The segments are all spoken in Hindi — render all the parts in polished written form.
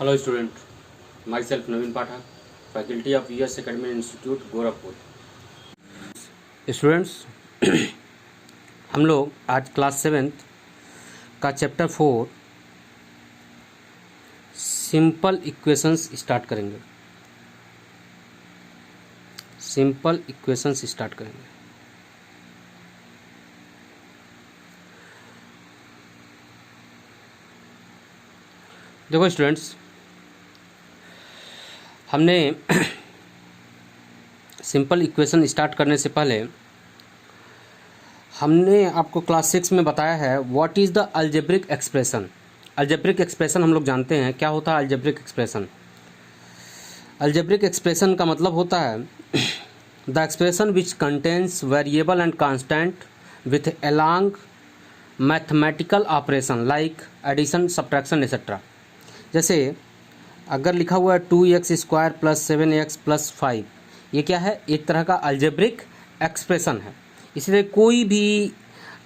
Hello student, myself Naveen Pathak, faculty of US Academy Institute, Gorakhpur. Students, हम लोग आज क्लास 7th का चैप्टर 4 सिंपल इक्वेशंस स्टार्ट करेंगे। सिंपल इक्वेशंस स्टार्ट करेंगे। देखो स्टूडेंट्स, हमने सिंपल इक्वेशन स्टार्ट करने से पहले हमने आपको क्लास 6 में बताया है what is the algebraic expression. Algebraic expression हम लोग जानते हैं क्या होता है। अलजेब्रिक एक्सप्रेशन, अलजेब्रिक एक्सप्रेशन का मतलब होता है the expression which contains variable and constant with along mathematical operation like addition, subtraction etcetera. जैसे अगर लिखा हुआ है 2x² + 7x + 5, ये क्या है? एक तरह का अलजेब्रिक एक्सप्रेशन है। इसलिए कोई भी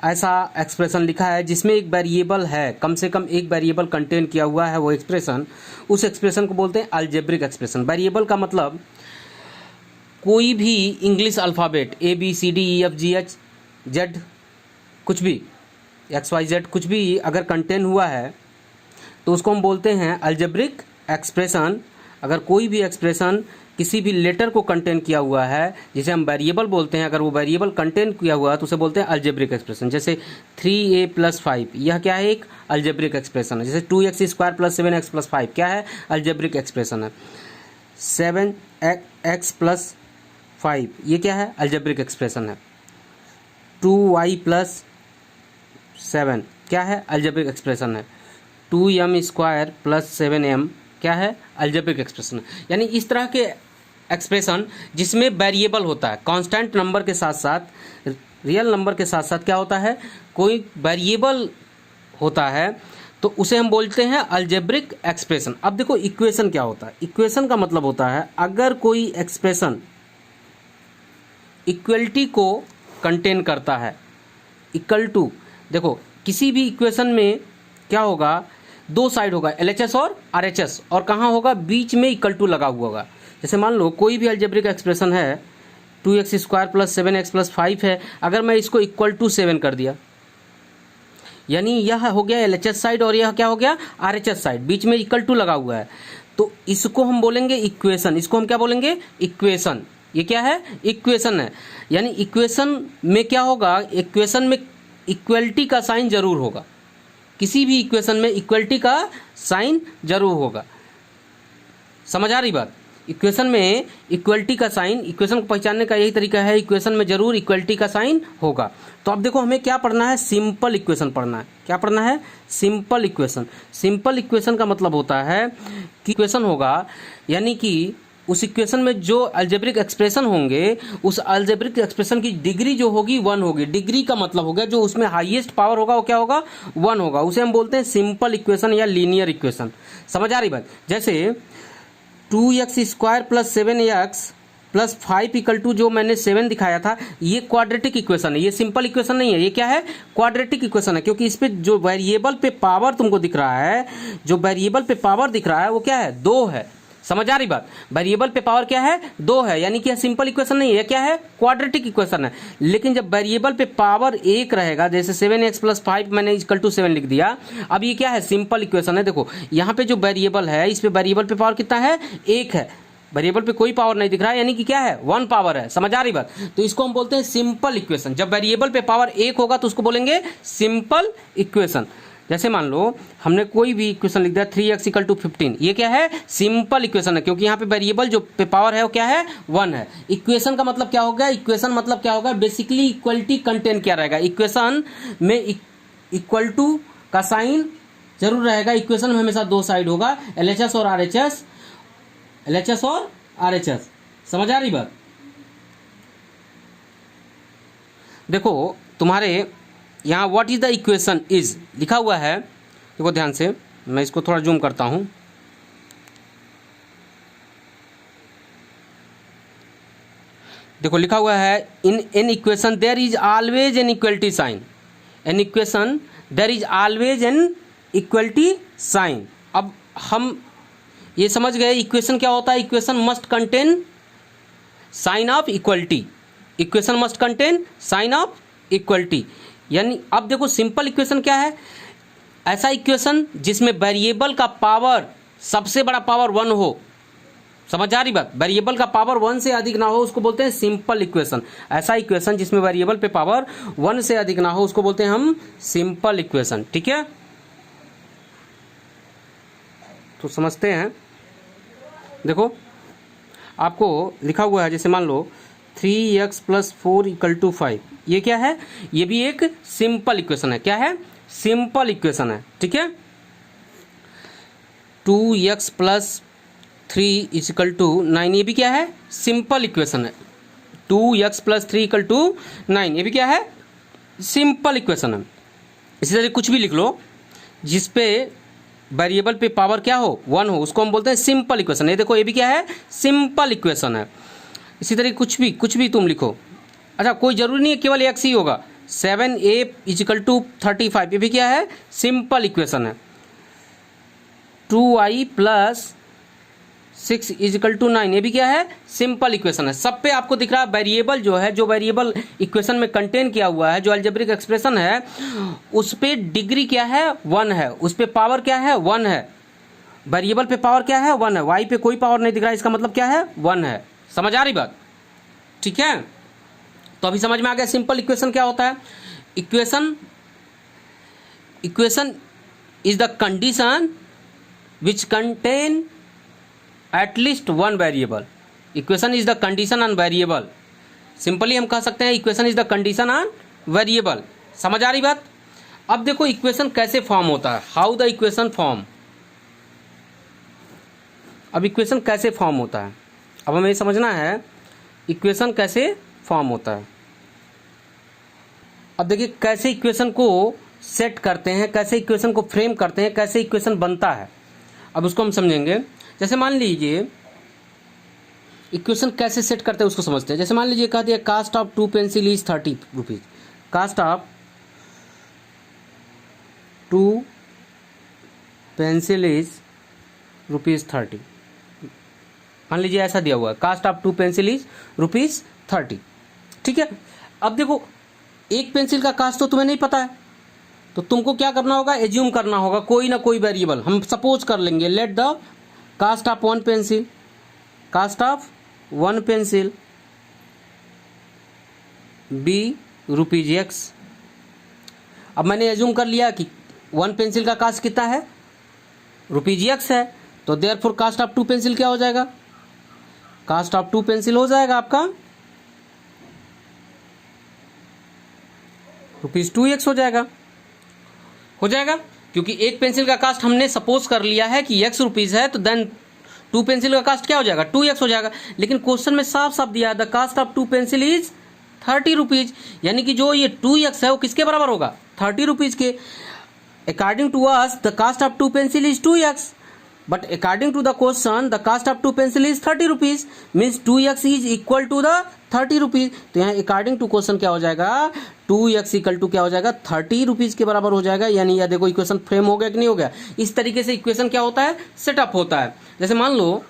ऐसा एक्सप्रेशन लिखा है जिसमें एक वेरिएबल है, कम से कम एक वेरिएबल कंटेन किया हुआ है, वो एक्सप्रेशन, उस एक्सप्रेशन को बोलते हैं अलजेब्रिक एक्सप्रेशन। वेरिएबल का मतलब कोई भी इंग्लिश अल्फ़ाबेट ABCDEFGH कुछ भी XYZ कुछ भी अगर कंटेन हुआ है तो उसको हम बोलते हैं अलजेब्रिक एक्सप्रेशन। अगर कोई भी एक्सप्रेशन किसी भी लेटर को कंटेन किया हुआ है जिसे हम वेरिएबल बोलते हैं, अगर वो वेरिएबल कंटेन किया हुआ है तो उसे बोलते हैं अलजेब्रिक एक्सप्रेशन। जैसे 3a + 5, यह क्या है? एक अलजेब्रिक एक्सप्रेशन है। जैसे 2x² + 7x + 5 क्या है? अलजेब्रिक एक्सप्रेशन है। 7x + 5 ये क्या है? अलजेब्रिक एक्सप्रेशन है। 2y + 7 क्या है? अलजेब्रिक एक्सप्रेशन है। 2m² + 7m क्या है? Algebraic expression. यानी इस तरह के एक्सप्रेशन जिसमें वेरिएबल होता है, कांस्टेंट नंबर के साथ साथ रियल नंबर के साथ साथ क्या होता है? कोई वेरिएबल होता है, तो उसे हम बोलते हैं अलजेब्रिक एक्सप्रेशन। अब देखो इक्वेशन क्या होता है। इक्वेशन का मतलब होता है अगर कोई एक्सप्रेशन इक्वलिटी को कंटेन करता है, इक्वल टू, देखो किसी भी इक्वेशन में क्या होगा? दो साइड होगा, LHS और RHS, और कहाँ होगा? बीच में इक्वल टू लगा हुआ होगा। जैसे मान लो कोई भी अलजेब्रिक एक्सप्रेशन है, 2x² + 7x + 5 है, अगर मैं इसको इक्वल टू 7 कर दिया, यानी यह हो गया LHS साइड और यह क्या हो गया? RHS साइड, बीच में इक्वल टू लगा हुआ है, तो इसको हम बोलेंगे इक्वेशन। इसको हम क्या बोलेंगे? इक्वेशन। ये क्या है? इक्वेशन है। यानी इक्वेशन में क्या होगा? इक्वेशन में इक्वलिटी का साइन जरूर होगा। किसी भी इक्वेशन में इक्वलिटी का साइन जरूर होगा। समझ आ रही बात? इक्वेशन में इक्वलिटी का साइन, इक्वेशन को पहचानने का यही तरीका है, इक्वेशन में जरूर इक्वलिटी का साइन होगा। तो अब देखो हमें क्या पढ़ना है? सिंपल इक्वेशन पढ़ना है। क्या पढ़ना है? Simple equation. सिंपल इक्वेशन का मतलब होता है कि इक्वेशन होगा, यानी कि उस इक्वेशन में जो अलजेब्रिक एक्सप्रेशन होंगे, उस अलजेब्रिक एक्सप्रेशन की डिग्री जो होगी 1 होगी। डिग्री का मतलब हो गया जो उसमें हाईएस्ट पावर होगा वो क्या होगा? 1 होगा। उसे हम बोलते हैं सिंपल इक्वेशन या लीनियर इक्वेशन। समझ आ रही बात? जैसे 2x² + 7x + 5 = जो मैंने 7 दिखाया था, ये क्वाड्रेटिक इक्वेशन है, ये सिंपल इक्वेशन नहीं है। ये क्या है? क्वाड्रेटिक इक्वेशन है, क्योंकि इस पे जो वेरिएबल पे पावर तुमको दिख रहा है, जो वेरिएबल पे पावर दिख रहा है वो क्या है? 2 है। समझ आ रही बात? वेरिएबल पे पावर क्या है? 2 है, यानी कि यह सिंपल इक्वेशन नहीं है। क्या है? क्वाड्रेटिक इक्वेशन है। लेकिन जब वेरिएबल पे पावर 1 रहेगा, जैसे 7x + 5 मैंने इक्वल टू 7 लिख दिया, अब ये क्या है? सिंपल इक्वेशन है। देखो यहाँ पे जो वेरिएबल है, इस पे वेरिएबल पे पावर कितना है? 1 है। वेरिएबल पे कोई पावर नहीं दिख रहा है, यानी कि क्या है? 1 पावर है। समझ आ रही बात? तो इसको हम बोलते हैं सिंपल इक्वेशन। जब वेरिएबल पे पावर 1 होगा तो उसको बोलेंगे सिंपल इक्वेशन। जैसे मान लो हमने कोई भी इक्वेशन लिख दिया 3x = 15, ये क्या है? सिंपल इक्वेशन है, क्योंकि यहाँ पे वेरिएबल जो पे पावर है वो क्या है? 1 है। इक्वेशन का मतलब क्या होगा? इक्वेशन मतलब क्या होगा? बेसिकली इक्वलिटी कंटेन क्या रहेगा? इक्वेशन में इक्वल टू का साइन जरूर रहेगा। इक्वेशन में हमेशा 2 साइड होगा, LHS और RHS, LHS और RHS। समझ आ रही बात? देखो तुम्हारे यहाँ what is the equation is लिखा हुआ है, देखो ध्यान से, मैं इसको थोड़ा जूम करता हूं। देखो लिखा हुआ है in an equation there is always an equality sign. An equation there is always an equality sign. अब हम ये समझ गए इक्वेशन क्या होता है? Equation must contain sign of equality, equation must contain sign of equality. यानी अब देखो सिंपल इक्वेशन क्या है? ऐसा इक्वेशन जिसमें वेरिएबल का पावर सबसे बड़ा पावर 1 हो। समझ आ रही बात? वेरिएबल का पावर 1 से अधिक ना हो उसको बोलते हैं सिंपल इक्वेशन। ऐसा इक्वेशन जिसमें वेरिएबल पे पावर 1 से अधिक ना हो उसको बोलते हैं हम सिंपल इक्वेशन। ठीक है, तो समझते हैं। देखो आपको लिखा हुआ है, जैसे मान लो 3x + 4 = 5, ये क्या है? ये भी एक सिंपल इक्वेशन है। क्या है? सिंपल इक्वेशन है। ठीक है, 2x + 3 = 9, ये भी क्या है? सिंपल इक्वेशन है। 2x + 3 = 9, ये भी क्या है? सिंपल इक्वेशन है। इसी तरह कुछ भी लिख लो जिसपे वेरिएबल पे पावर क्या हो? 1 हो, उसको हम बोलते हैं सिंपल इक्वेशन। ये देखो ये भी क्या है? सिंपल इक्वेशन है। इसी तरह कुछ भी तुम लिखो। अच्छा, कोई जरूरी नहीं है केवल x ही होगा। 7a = 35, ये भी क्या है? सिंपल इक्वेशन है। 2i + 6 = 9, ये भी क्या है? सिंपल इक्वेशन है। सब पे आपको दिख रहा है वेरिएबल जो है, जो वेरिएबल इक्वेशन में कंटेन किया हुआ है, जो अलजेब्रिक एक्सप्रेशन है, उस पे डिग्री क्या है? 1 है। उस पे पावर क्या है? 1 है। वेरिएबल पे पावर क्या है? 1 है। वाई पे कोई पावर नहीं दिख रहा है, इसका मतलब क्या है? 1 है। समझ आ रही बात? ठीक है, तो अभी समझ में आ गया सिंपल इक्वेशन क्या होता है। Equation is the condition which contain at least 1 variable. Equation is the condition on variable. Simply हम कह सकते हैं equation is the condition on variable. समझ आ रही बात? अब देखो इक्वेशन कैसे फॉर्म होता है, हाउ द इक्वेशन फॉर्म। अब इक्वेशन कैसे फॉर्म होता है, अब हमें समझना है इक्वेशन कैसे फॉर्म होता है। अब देखिए कैसे इक्वेशन को सेट करते हैं, कैसे इक्वेशन को फ्रेम करते हैं, कैसे इक्वेशन बनता है, अब उसको हम समझेंगे। जैसे मान लीजिए इक्वेशन कैसे सेट करते हैं उसको समझते हैं। जैसे मान लीजिए कह दिया cost of 2 pencil is 30 rupees. Cost of 2 pencil is ₹30। मान लीजिए ऐसा दिया हुआ है, कास्ट ऑफ 2 पेंसिल इज ₹30। ठीक है, अब देखो एक पेंसिल का कास्ट तो तुम्हें नहीं पता है, तो तुमको क्या करना होगा? एज्यूम करना होगा कोई ना कोई वेरिएबल। हम सपोज कर लेंगे let the cost of 1 pencil, cost of 1 pencil be ₹x। अब मैंने एज्यूम कर लिया कि 1 पेंसिल का कास्ट कितना है? ₹x है, तो देयरफॉर कास्ट ऑफ 2 पेंसिल क्या हो जाएगा? कास्ट ऑफ 2 पेंसिल हो जाएगा आपका ₹2x हो जाएगा क्योंकि एक पेंसिल का कास्ट हमने सपोज कर लिया है कि x रुपीज है, तो देन 2 पेंसिल का कास्ट क्या हो जाएगा? 2x हो जाएगा। लेकिन क्वेश्चन में साफ साफ दिया है the cost of 2 pencil is 30 rupees, यानी कि जो ये 2x है वो किसके बराबर होगा? 30 रुपीज के। According to us the cost of 2 pencil is 2x, but according to the question the cost of 2 pencil is 30 rupees, means 2x is equal to the 30 rupees. तो यहाँ अकॉर्डिंग टू क्वेश्चन क्या हो जाएगा? 2x इक्वल टू क्या हो जाएगा? 30 रुपीज के बराबर हो जाएगा। यानी यह देखो इक्वेशन फ्रेम हो गया कि नहीं हो गया? इस तरीके से इक्वेशन क्या होता है? सेटअप होता है। जैसे मान लो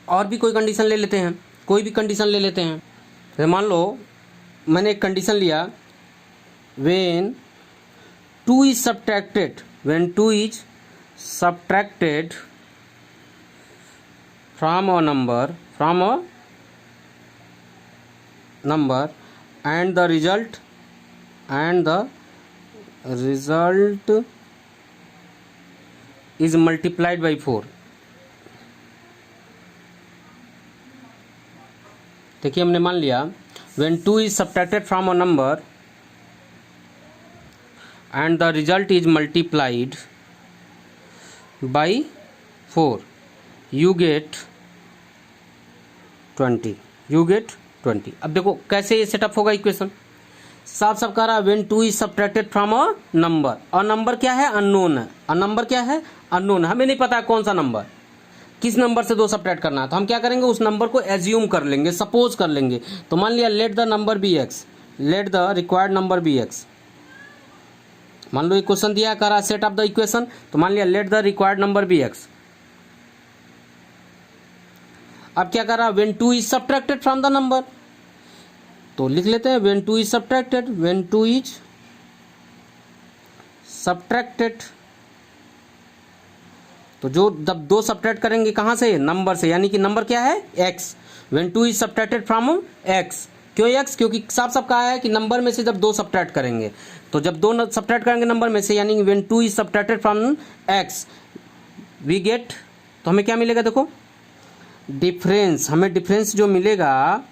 और भी कोई कंडीशन ले लेते हैं, कोई भी कंडीशन ले लेते हैं। जैसे मान लो मैंने एक कंडीशन लिया, when 2 is subtracted, when 2 is subtracted from a number and the result is multiplied by 4। देखिए हमने मान लिया when 2 is subtracted from a number and the result is multiplied by 4 you get 20। अब देखो कैसे ये सेटअप होगा इक्वेशन। साफ साफ कह रहा है when 2 is subtracted from a number. A number क्या है? अननोन है। अ नंबर क्या है? अननोन है, हमें नहीं पता है कौन सा नंबर, किस नंबर से 2 सब्ट्रैक्ट करना है। तो हम क्या करेंगे? उस नंबर को एज्यूम कर लेंगे, सपोज कर लेंगे। तो मान लिया let the number be x, let the required number be x। मान लो एक क्वेश्चन दिया है, कह रहा सेट ऑफ द इक्वेशन, तो मान लिया let the required number be x। अब क्या कर रहा है, when 2 is subtracted from the number, तो लिख लेते हैं when 2 is subtracted, when 2 is subtracted, तो जो जब 2 सब्ट्रैक्ट करेंगे कहां से, नंबर से, यानी कि नंबर क्या है x, when 2 is subtracted from x, क्यों x, क्योंकि साफ साफ कहा है कि नंबर में से जब 2 सब्ट्रैक्ट करेंगे, तो जब 2 सब्ट्रैक्ट करेंगे नंबर में से, यानी when 2 is subtracted from x we get, तो हमें क्या मिलेगा, देखो डिफरेंस, हमें डिफरेंस जो मिलेगा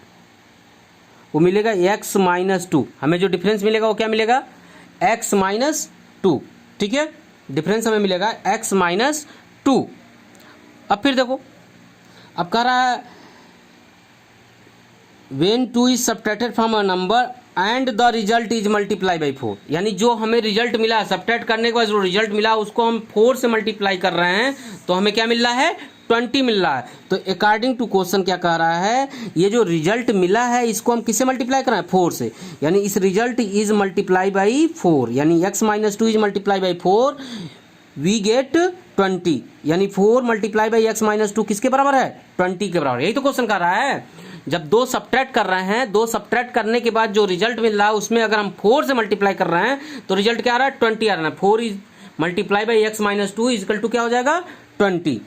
वो मिलेगा x माइनस 2, हमें जो डिफरेंस मिलेगा वो क्या मिलेगा, x माइनस 2, ठीक है, डिफरेंस हमें मिलेगा x माइनस 2। अब फिर देखो, अब कह रहा है when 2 is subtracted from a number and the result is multiply by 4, यानी जो हमें रिजल्ट मिला, सब्ट्रैक्ट करने के बाद जो रिजल्ट मिला उसको हम 4 से मल्टीप्लाई कर रहे हैं, तो हमें क्या मिल रहा है, 20 मिल रहा है। तो अकॉर्डिंग टू क्वेश्चन क्या कह रहा है, ये जो रिजल्ट मिला है इसको हम किससे मल्टीप्लाई कर रहे हैं, 4 से, यानी इस रिजल्ट इज मल्टीप्लाई बाई 4, यानी x minus 2 is multiply by 4, we get 20, यानी 4 मल्टीप्लाई बाई x माइनस 2 किसके बराबर है, 20 के बराबर। यही तो क्वेश्चन कर रहा है, जब 2 सब्ट्रैक्ट कर रहे हैं, 2 सब्ट्रैक्ट करने के बाद जो रिजल्ट मिल रहा है उसमें अगर हम 4 से मल्टीप्लाई कर रहे हैं तो रिजल्ट क्या आ रहा है, 20 आ रहा है। 4 is multiply by x minus 2 is equal to क्या हो जाएगा, 20।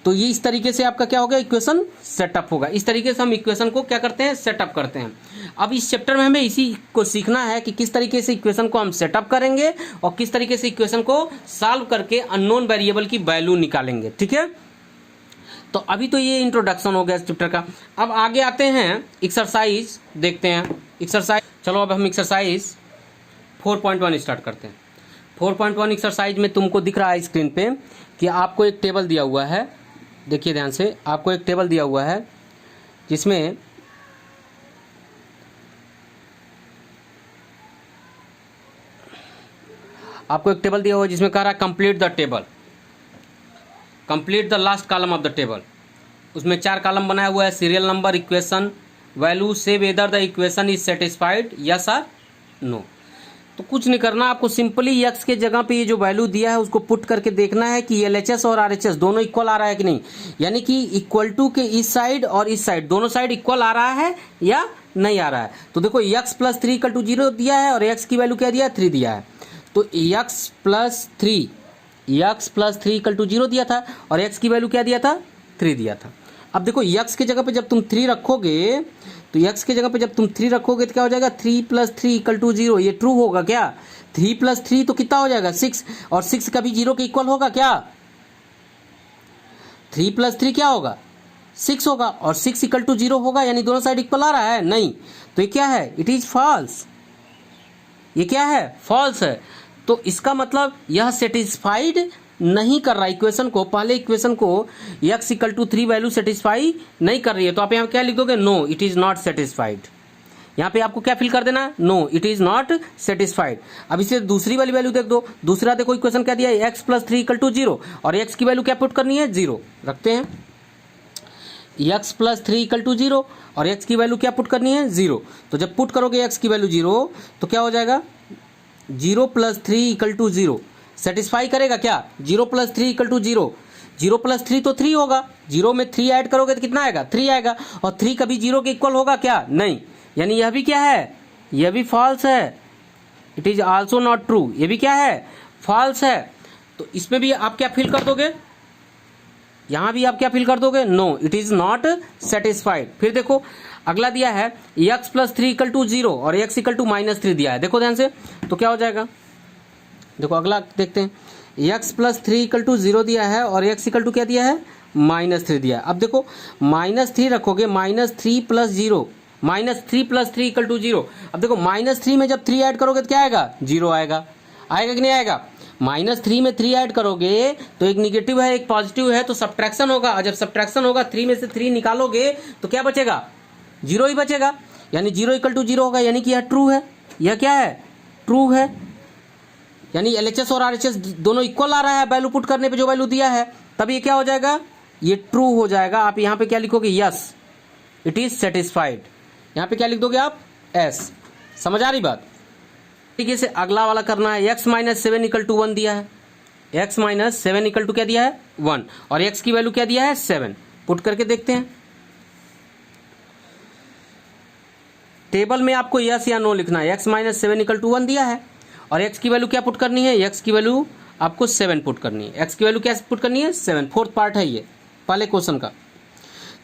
तो ये इस तरीके से आपका क्या होगा, इक्वेशन सेटअप होगा। इस तरीके से हम इक्वेशन को क्या करते हैं, सेटअप करते हैं। अब इस चैप्टर में हमें इसी को सीखना है कि किस तरीके से इक्वेशन को हम सेटअप करेंगे और किस तरीके से इक्वेशन को सॉल्व करके अननोन वेरिएबल की वैल्यू निकालेंगे, ठीक है। तो अभी तो ये इंट्रोडक्शन हो गया इस चैप्टर का। अब आगे आते हैं, एक्सरसाइज देखते हैं। एक्सरसाइज, चलो अब हम एक्सरसाइज 4.1 स्टार्ट करते हैं। 4.1 एक्सरसाइज में तुमको दिख रहा है स्क्रीन पे कि आपको एक टेबल दिया हुआ है, देखिए ध्यान से, आपको एक टेबल दिया हुआ है जिसमें आपको एक टेबल दिया हुआ है जिसमें कह रहा है complete the table, complete the last column of the table. उसमें 4 कॉलम बनाया हुआ है, सीरियल नंबर, इक्वेशन, वैल्यू, से whether the equation is satisfied, yes और नो। तो कुछ नहीं करना, आपको सिंपली x के जगह पे ये जो वैल्यू दिया है उसको पुट करके देखना है कि LHS और RHS दोनों इक्वल आ रहा है कि नहीं, यानी कि इक्वल टू के इस साइड और इस साइड दोनों साइड इक्वल आ रहा है या नहीं आ रहा है। तो देखो x प्लस 3 इक्वल टू 0 दिया है और x की वैल्यू क्या दिया है, 3 दिया है। तो x प्लस 3 इक्वल टू 0 दिया था और x की वैल्यू क्या दिया था, 3 दिया था। अब देखो x की जगह पे जब तुम 3 रखोगे, तो x की जगह पे जब तुम 3 रखोगे तो क्या हो जाएगा, 3 प्लस 3 इक्वल टू 0, ये ट्रू होगा क्या। 3 प्लस 3 तो कितना हो जाएगा, 6, और 6 कभी 0 के इक्वल होगा क्या, 3 प्लस 3 क्या होगा, 6 होगा, और 6 इक्वल टू 0 होगा, यानी दोनों साइड इक्वल आ रहा है, नहीं। तो ये क्या है, इट इज फॉल्स, ये क्या है, फॉल्स है। तो इसका मतलब यह सेटिस्फाइड नहीं कर रहा इक्वेशन को, पहले इक्वेशन को x equal to 3 value satisfy नहीं कर रही है। तो आप यहाँ क्या लिख दोगे, no it is not satisfied. यहाँ पे आपको क्या फिल कर देना, no it is not satisfied. अब इसे दूसरी वाली वैल्यू देख दो, दूसरा देखो इक्वेशन क्या दिया है, x प्लस 3 इक्वल टू 0 और x की वैल्यू क्या पुट करनी है, 0 रखते हैं। x प्लस 3 इक्वल टू 0 और x की वैल्यू क्या पुट करनी है, 0। तो जब पुट करोगे x की वैल्यू 0 तो क्या हो जाएगा, 0 प्लस 3 इक्वल टू 0 सेटिस्फाई करेगा क्या, 0 प्लस 3 इक्वल टू 0, 0 प्लस 3 तो 3 होगा, 0 में 3 ऐड करोगे तो कितना आएगा, 3 आएगा, और 3 कभी 0 के इक्वल होगा क्या, नहीं, यानी यह भी क्या है, यह भी फॉल्स है, it is also not true, ये भी क्या है, फॉल्स है। तो इसमें भी आप क्या फिल कर दोगे, यहां भी आप क्या फिल कर दोगे, no it is not satisfied. फिर देखो अगला दिया है x प्लस 3 इक्वल टू 0 और x इक्वल टू माइनस 3 दिया है, देखो ध्यान से, तो क्या हो जाएगा, देखो अगला देखते हैं, x प्लस 3 इक्वल टू 0 दिया है और x इक्वल टू क्या दिया है, माइनस 3 दिया है। अब देखो माइनस 3 रखोगे, minus 3 plus 0, minus 3 plus 3 equal to 0। अब देखो माइनस 3 में जब 3 ऐड करोगे तो क्या आएगा, 0 आएगा, आएगा कि नहीं आएगा। माइनस 3 में 3 ऐड करोगे तो एक निगेटिव है एक पॉजिटिव है, तो सब्ट्रैक्शन होगा, और जब सब्ट्रैक्शन होगा 3 में से 3 निकालोगे तो क्या बचेगा, 0 ही बचेगा, यानी 0 इक्वल टू 0 होगा, यानी कि यह ट्रू है, यह क्या है, ट्रू है, यानी LHS और RHS दोनों इक्वल आ रहा है वैल्यू पुट करने पे जो वैल्यू दिया है, तब ये क्या हो जाएगा, ये ट्रू हो जाएगा। आप यहाँ पे क्या लिखोगे, यस इट इज सेटिस्फाइड, यहाँ पे क्या लिख दोगे आप, एस। समझ आ रही बात। ठीक से अगला वाला करना है, x माइनस 7 इक्वल टू 1 दिया है, x माइनस 7 इक्वल टू क्या दिया है, 1, और x की वैल्यू क्या दिया है, 7, पुट करके देखते हैं। टेबल में आपको यस या नो लिखना है। x माइनस 7 इक्वल टू 1 दिया है और x की वैल्यू क्या पुट करनी है, x की वैल्यू आपको 7 पुट करनी है। x की वैल्यू क्या पुट करनी है, 7। फोर्थ पार्ट है ये पहले क्वेश्चन का।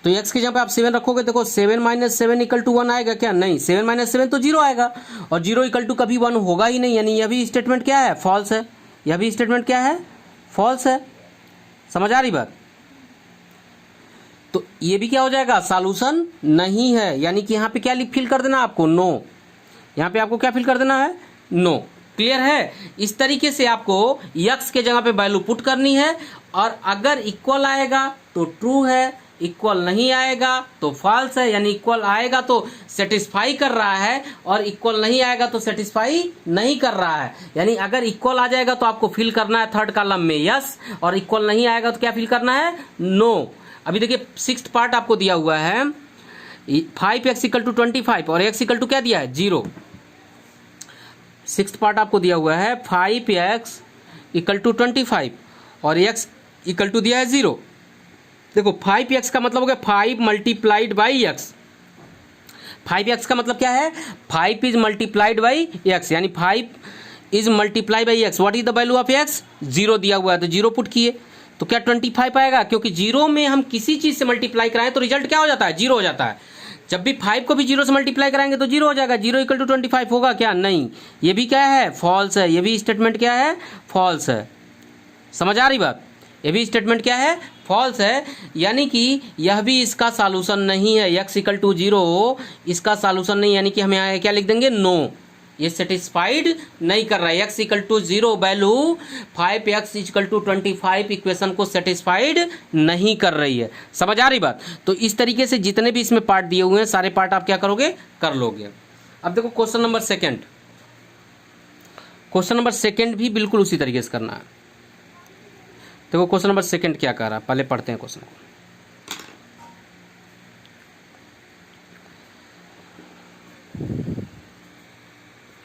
तो x की जगह पे आप 7 रखोगे, देखो 7 माइनस 7 इक्वल टू 1 आएगा क्या, नहीं, 7 माइनस 7 तो 0 आएगा और 0 इक्वल टू कभी 1 होगा ही नहीं, यानी यह भी स्टेटमेंट क्या है, फॉल्स है। यह भी स्टेटमेंट क्या है, फॉल्स है। समझ आ रही बात। तो ये भी क्या हो जाएगा, सॉल्यूशन नहीं है, यानी कि यहाँ पे क्या फिल कर देना आपको, नो। यहाँ पे आपको क्या फिल कर देना है, नो। क्लियर है। इस तरीके से आपको x के जगह पे वैल्यू पुट करनी है और अगर इक्वल आएगा तो ट्रू है, इक्वल नहीं आएगा तो फॉल्स है। यानी इक्वल आएगा तो सेटिस्फाई कर रहा है और इक्वल नहीं आएगा तो सेटिस्फाई नहीं कर रहा है। यानी अगर इक्वल आ जाएगा तो आपको फिल करना है थर्ड कॉलम में यस, और इक्वल नहीं आएगा तो क्या फिल करना है, नो। अभी देखिए सिक्स्थ पार्ट आपको दिया हुआ है 5x इक्वल टू 25 और x इक्वल टू क्या दिया है, 0। सिक्स्थ पार्ट आपको दिया हुआ है 5x इक्वल टू 25 और x इक्वल टू दिया है 0। देखो 5x का मतलब हो गया 5 मल्टीप्लाइड बाई x। 5x का मतलब क्या है, 5 इज मल्टीप्लाइड बाई x, यानी 5 is multiply by x। What is the value of x, 0 दिया हुआ है तो 0 पुट किए तो क्या 25 आएगा, क्योंकि 0 में हम किसी चीज से मल्टीप्लाई कराएं तो रिजल्ट क्या हो जाता है, 0 हो जाता है। जब भी 5 को भी 0 से मल्टीप्लाई कराएंगे तो 0 हो जाएगा। 0 इक्वल टू 25 होगा क्या, नहीं, ये भी क्या है, फॉल्स है। ये भी स्टेटमेंट क्या है, फॉल्स है। समझ आ रही बात। ये भी स्टेटमेंट क्या है, फॉल्स है। यानी कि यह भी इसका सॉल्यूशन नहीं है। x इक्वल टू 0 इसका सॉल्यूशन नहीं, यानी कि हम यहाँ क्या लिख देंगे, नो। ये सेटिस्फाइड नहीं कर रहा है। x equal to 0 value 5x equal to 25 equation को सेटिस्फाइड नहीं कर रही है। समझ आ रही बात। तो इस तरीके से जितने भी इसमें पार्ट दिए हुए हैं सारे पार्ट आप क्या करोगे, कर लोगे। अब देखो question number second. Question number second भी बिल्कुल उसी तरीके से करना है। देखो क्वेश्चन नंबर सेकंड क्या कर रहा है, पहले पढ़ते हैं क्वेश्चन को।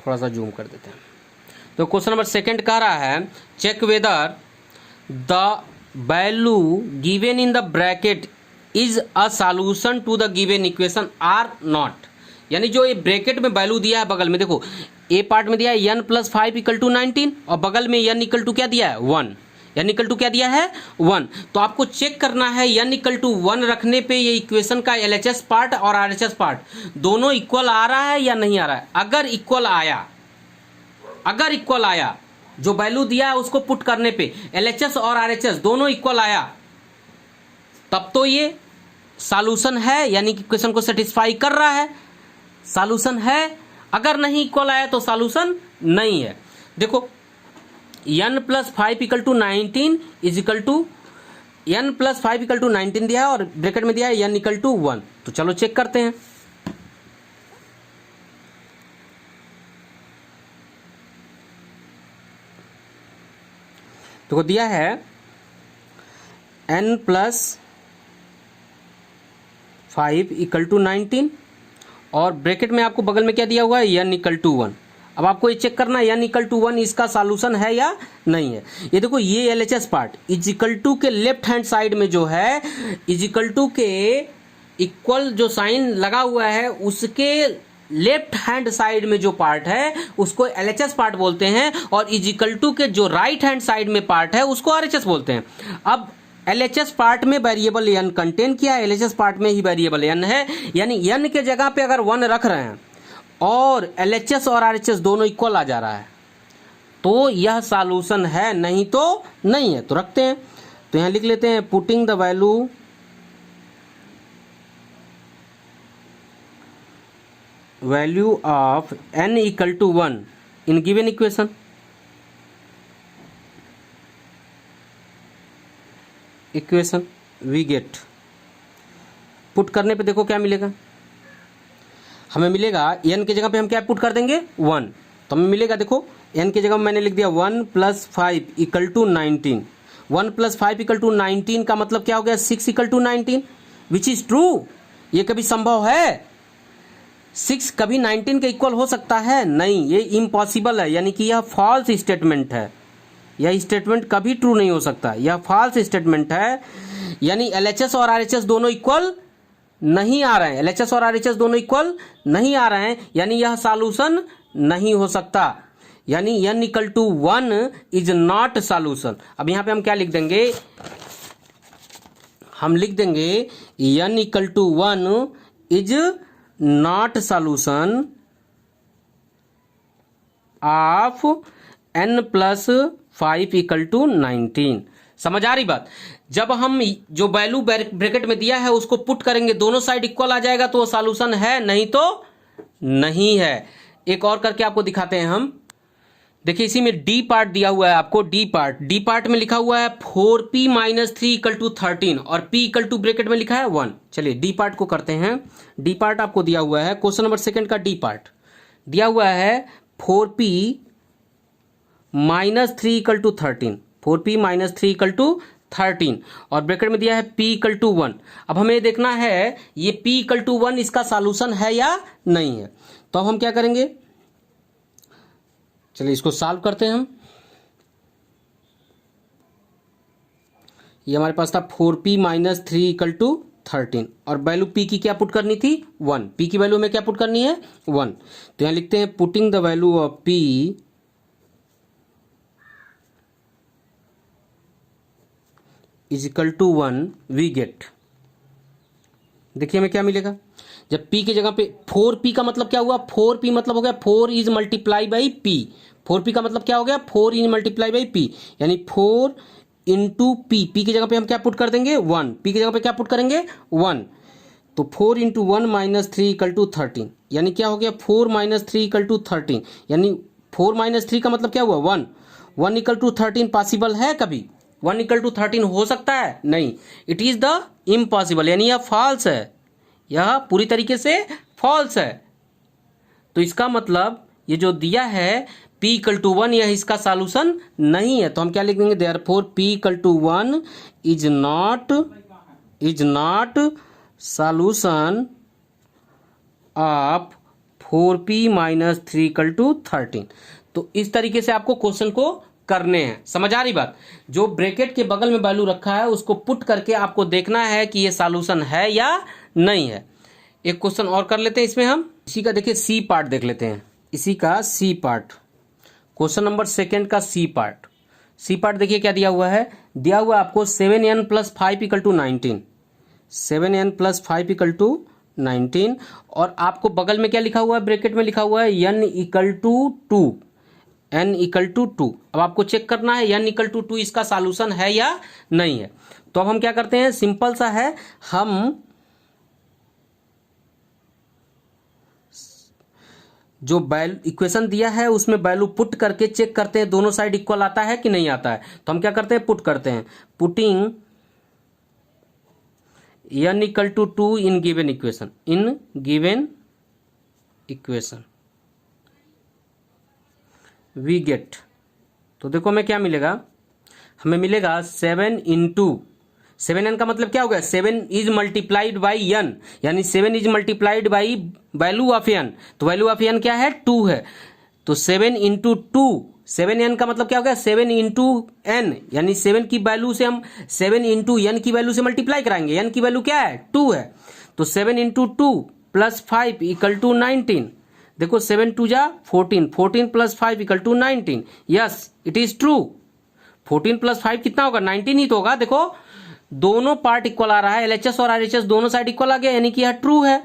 थोड़ा सा जूम कर देते हैं। तो क्वेश्चन नंबर सेकंड कह रहा है, check whether the value given in the bracket is a solution to the given equation or not. यानी जो ये ब्रैकेट में वैल्यू दिया है बगल में, देखो ए पार्ट में दिया है n प्लस 5 इक्वल टू 19 और बगल में n इक्वल टू क्या दिया है, 1। n इक्वल टू क्या दिया है, 1। तो आपको चेक करना है n इक्वल टू 1 रखने पे ये इक्वेशन का LHS पार्ट और RHS पार्ट दोनों इक्वल आ रहा है या नहीं आ रहा है। अगर इक्वल आया, जो वैल्यू दिया है उसको पुट करने पे LHS और RHS दोनों इक्वल आया, तब तो ये सॉल्यूशन है, यानी कि इक्वेशन को सेटिस्फाई कर रहा है, सॉल्यूशन है। अगर नहीं इक्वल आया तो सॉल्यूशन नहीं है। देखो n plus 5 equal to 19 is equal to n plus 5 equal to 19 दिया है और ब्रैकेट में दिया है n इक्वल टू 1। तो चलो चेक करते हैं। तो दिया है n प्लस 5 इक्वल टू 19 और ब्रैकेट में आपको बगल में क्या दिया हुआ है, n इक्वल टू 1। अब आपको ये चेक करना है n इक्वल टू 1 इसका सॉल्यूशन है या नहीं है। ये देखो ये LHS part is equal to के लेफ्ट हैंड साइड में जो है, इज इक्वल टू के इक्वल जो साइन लगा हुआ है उसके लेफ्ट हैंड साइड में जो पार्ट है उसको LHS पार्ट बोलते हैं और इज इक्वल टू के जो राइट हैंड साइड में पार्ट है उसको RHS बोलते हैं। अब LHS पार्ट में वेरिएबल n कंटेन किया है, LHS पार्ट में ही वेरिएबल n है, यानी n के जगह पे अगर 1 रख रहे हैं और LHS और RHS दोनों इक्वल आ जा रहा है तो यह सॉल्यूशन है, नहीं तो नहीं है। तो रखते हैं, तो यहां लिख लेते हैं putting the value of n equal to 1 in given equation we get. Put करने पे देखो क्या मिलेगा, हमें मिलेगा n के जगह पे हम क्या पुट कर देंगे, 1। तो हमें मिलेगा, देखो n के जगह मैंने लिख दिया 1 plus 5 equal to 19। 1 plus 5 equal to 19 का मतलब क्या हो गया, 6 equal to 19, which is true. ये कभी संभव है, 6 कभी 19 के इक्वल हो सकता है, नहीं, ये इम्पॉसिबल है। यानी कि यह फॉल्स स्टेटमेंट है, यह स्टेटमेंट कभी ट्रू नहीं हो सकता, यह फॉल्स स्टेटमेंट है। यानी LHS और RHS दोनों इक्वल नहीं आ रहे हैं, एलएचएस और आरएचएस दोनों इक्वल नहीं आ रहे हैं, यानी यह सॉल्यूशन नहीं हो सकता, यानी n equal to 1 is not solution. अब यहां पे हम क्या लिख देंगे, हम लिख देंगे n equal to 1 is not solution of n plus 5 equal to 19। समझ आ रही बात? जब हम जो वैल्यू ब्रैकेट में दिया है उसको पुट करेंगे, दोनों साइड इक्वल आ जाएगा तो वो सॉल्यूशन है, नहीं तो नहीं है। एक और करके आपको दिखाते हैं हम। देखिए इसी में डी पार्ट दिया हुआ है आपको, डी पार्ट में लिखा हुआ है 4p माइनस 3 इक्वल टू 13 और p इक्वल टू ब्रैकेट में लिखा है 1। चलिए डी पार्ट को करते हैं। डी पार्ट आपको दिया हुआ है, क्वेश्चन नंबर 2 का डी पार्ट दिया हुआ है 4p minus 3 equal to 13, 4p minus 3 equal to 13 और ब्रैकेट में दिया है p इक्वल टू 1। अब हमें देखना है ये p इक्वल टू 1 इसका सॉल्यूशन है या नहीं है। तो अब हम क्या करेंगे, चलिए इसको सॉल्व करते हैं हम। ये हमारे पास था 4p माइनस 3 इक्वल टू 13 और वैल्यू p की क्या पुट करनी थी 1, p की वैल्यू में क्या पुट करनी है 1। तो यहां लिखते हैं putting the value of p is equal to 1 we get, देखिए हमें क्या मिलेगा। जब p की जगह पे 4p का मतलब क्या हुआ, 4p मतलब हो गया 4 is multiply by p, 4p का मतलब क्या हो गया 4 इज मल्टीप्लाई बाई p, यानी 4 इंटू p, p की जगह पे हम क्या पुट कर देंगे 1, p की जगह पे क्या पुट करेंगे 1। तो 4 इंटू 1 माइनस 3 इक्वल टू 13, यानी क्या हो गया 4 माइनस 3 इक्वल टू 13, यानी 4 माइनस 3 का मतलब क्या हुआ 1, 1 इक्वल टू 13 पॉसिबल है कभी, 1 इक्वल टू 13 हो सकता है नहीं, इट इज द इम्पॉसिबल, यानी यह फॉल्स है, यह पूरी तरीके से फॉल्स है। तो इसका मतलब ये जो दिया है p इक्वल टू 1 यह इसका सॉल्यूशन नहीं है। तो हम क्या लिख देंगे, therefore p equal to 1 is not solution of 4p minus 3 equal to 13। तो इस तरीके से आपको क्वेश्चन को करने हैं। समझ आ रही बात? जो ब्रैकेट के बगल में वैल्यू रखा है उसको पुट करके आपको देखना है कि ये सॉल्यूशन है या नहीं है। एक क्वेश्चन और कर लेते हैं इसमें हम, इसी का देखिए सी पार्ट देख लेते हैं, इसी का सी पार्ट, क्वेश्चन नंबर 2 का सी पार्ट। सी पार्ट देखिए क्या दिया हुआ है, दिया हुआ आपको 7n plus 5 equal to 19, 7n plus 5 equal to 19 और आपको बगल में क्या लिखा हुआ है, ब्रैकेट में लिखा हुआ है n equal to 2, n equal to 2। अब आपको चेक करना है n इक्वल टू 2 इसका सॉल्यूशन है या नहीं है। तो अब हम क्या करते हैं, सिंपल सा है, हम जो इक्वेशन दिया है उसमें वैल्यू पुट करके चेक करते हैं दोनों साइड इक्वल आता है कि नहीं आता है। तो हम क्या करते हैं, पुट करते हैं, putting n equal to 2 in given equation we get. तो देखो हमें क्या मिलेगा, हमें मिलेगा 7 इंटू 7n का मतलब क्या हो गया, 7 इज मल्टीप्लाइड बाई n, यानी 7 is multiplied by value of n। तो वैल्यू ऑफ n क्या है 2 है, तो 7 इंटू 2, 7n का मतलब क्या हो गया 7 इंटू n, यानी 7 की वैल्यू से हम 7 इंटू n की वैल्यू से मल्टीप्लाई कराएंगे, n की वैल्यू क्या है 2 है। तो 7 इंटू 2 प्लस 5 इक्वल टू 19, देखो 7 2 जा 14, 14 plus 5 equal to 19, yes it is true. 14 plus 5 कितना होगा 19 ही तो होगा। देखो दोनों पार्ट इक्वल आ रहा है, एलएचएस और आरएचएस दोनों साइड इक्वल आ गया, यानी कि यह ट्रू है,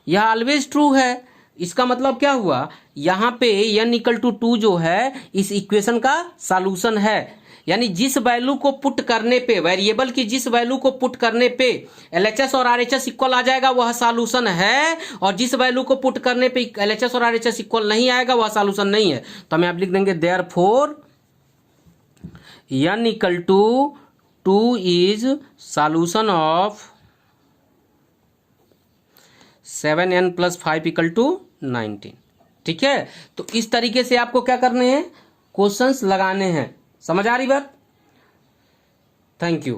यह ऑलवेज ट्रू है। इसका मतलब क्या हुआ, यहां पे n इक्वल टू 2 जो है इस इक्वेशन का सॉल्यूशन है, यानी जिस वैल्यू को पुट करने पे, वेरिएबल की जिस वैल्यू को पुट करने पे एलएचएस और आरएचएस इक्वल आ जाएगा वह सॉल्यूशन है, और जिस वैल्यू को पुट करने पे एलएचएस और आरएचएस इक्वल नहीं आएगा वह सॉल्यूशन नहीं है। तो हमें आप लिख देंगे therefore n equal to 2 is solution of 7n plus 5 equal to 19। ठीक है, तो इस तरीके से आपको क्या करने हैं, क्वेश्चंस लगाने हैं। समझ आ रही बात? Thank you.